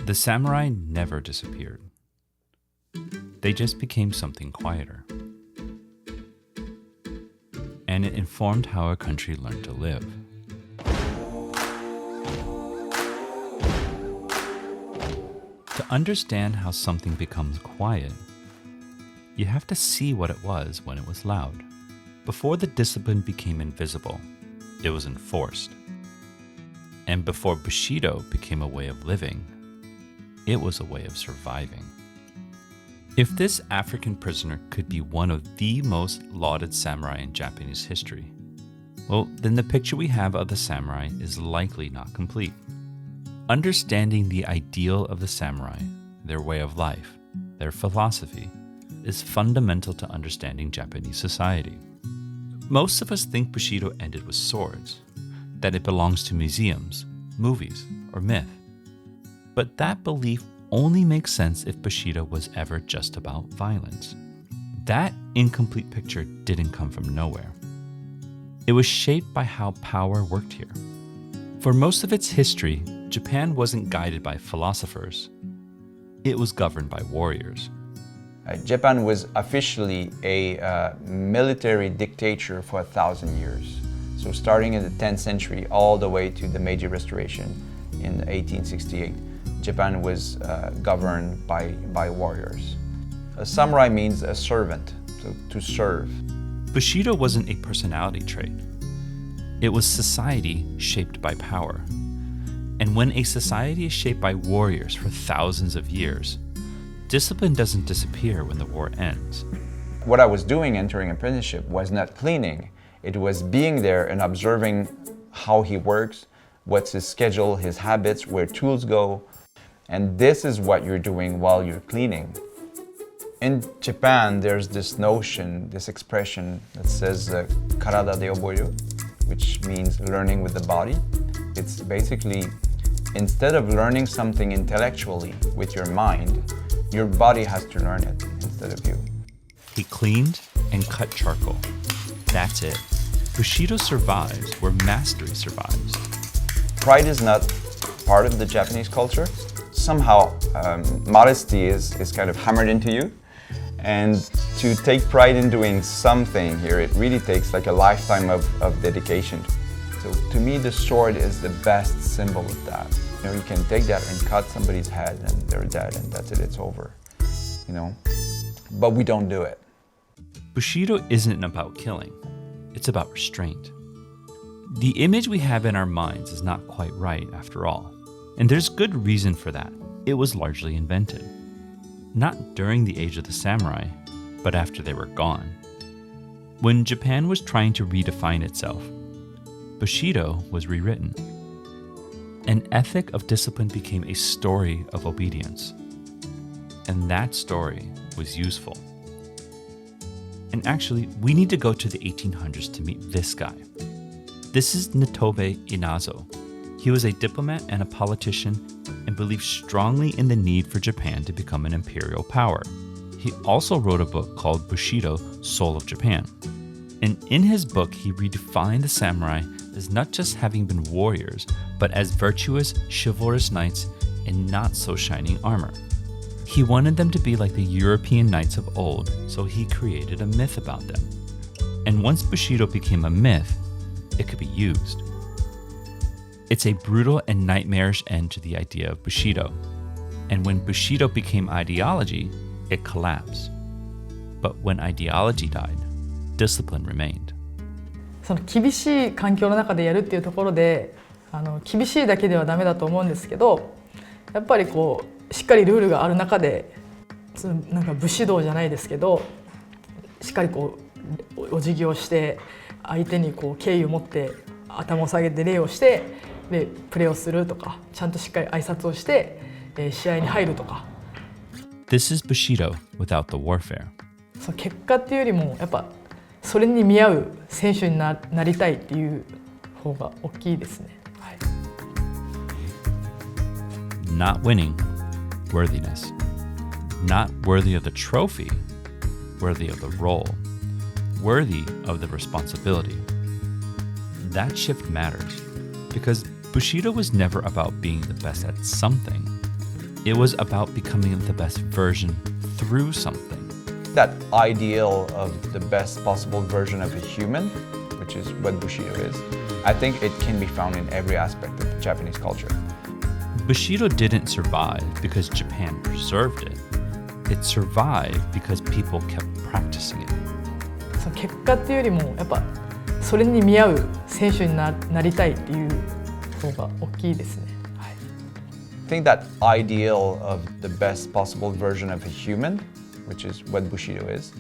The samurai never disappeared. They just became something quieter. And it informed how a country learned to live. To understand how something becomes quiet, you have to see what it was when it was loud. Before the discipline became invisible, it was enforced. And before Bushido became a way of living, it was a way of surviving. If this African prisoner could be one of the most lauded samurai in Japanese history, well, then the picture we have of the samurai is likely not complete. Understanding the ideal of the samurai, their way of life, their philosophy, is fundamental to understanding Japanese society. Most of us think Bushido ended with swords, that it belongs to museums, movies, or myth. But that belief only makes sense if Bushido was ever just about violence. That incomplete picture didn't come from nowhere. It was shaped by how power worked here. For most of its history, Japan wasn't guided by philosophers. It was governed by warriors. Japan was officially a military dictator for 1,000 years. So starting in the 10th century all the way to the Meiji Restoration in 1868, Japan was governed by warriors. A samurai means a servant, so to serve. Bushido wasn't a personality trait. It was society shaped by power. And when a society is shaped by warriors for thousands of years, discipline doesn't disappear when the war ends. What I was doing entering apprenticeship was not cleaning. It was being there and observing how he works, what's his schedule, his habits, where tools go. And this is what you're doing while you're cleaning. In Japan, there's this notion, this expression that says karada de oboru, which means learning with the body. It's basically, instead of learning something intellectually with your mind, your body has to learn it instead of you. He cleaned and cut charcoal. That's it. Bushido survives where mastery survives. Pride is not part of the Japanese culture. Somehow, modesty is kind of hammered into you. And to take pride in doing something here, it really takes like a lifetime of dedication. So to me, the sword is the best symbol of that. You know, you can take that and cut somebody's head and they're dead and that's it, it's over. You know, but we don't do it. Bushido isn't about killing, it's about restraint. The image we have in our minds is not quite right after all. And there's good reason for that. It was largely invented. Not during the age of the samurai, but after they were gone. When Japan was trying to redefine itself, Bushido was rewritten. An ethic of discipline became a story of obedience. And that story was useful. And actually, we need to go to the 1800s to meet this guy. This is Nitobe Inazo. He was a diplomat and a politician and believed strongly in the need for Japan to become an imperial power. He also wrote a book called Bushido, Soul of Japan. And in his book, he redefined the samurai as not just having been warriors, but as virtuous, chivalrous knights in not so shining armor. He wanted them to be like the European knights of old, so he created a myth about them. And once Bushido became a myth, it could be used. It's a brutal and nightmarish end to the idea of Bushido. And when Bushido became ideology, it collapsed. But when ideology died, discipline remained. その厳しい環境の中でやるっていうところで、厳しいだけではダメだと思うんですけど、やっぱりこうしっかりルールがある中で、なんか武士道じゃないですけど、しっかりこうお辞儀をして相手にこう敬意を持って頭を下げて礼をしてでプレーをするとか、ちゃんとしっかり挨拶をして、試合に入るとか。This is Bushido without the warfare. その結果っていうよりもやっぱそれに見合う選手に なりたいっていう方が大きいですね。はい、Not winning, worthiness. Not worthy of the trophy, worthy of the role, worthy of the responsibility. That shift matters because Bushido was never about being the best at something. It was about becoming the best version through something. That ideal of the best possible version of a human, which is what Bushido is, I think it can be found in every aspect of Japanese culture. Bushido didn't survive because Japan preserved it. It survived because people kept practicing it. その結果っていうよりもやっぱそれに見合う選手になりたいっていう方が大きいですね。はい。I think that ideal of the best possible version of a human, which is what Bushido is,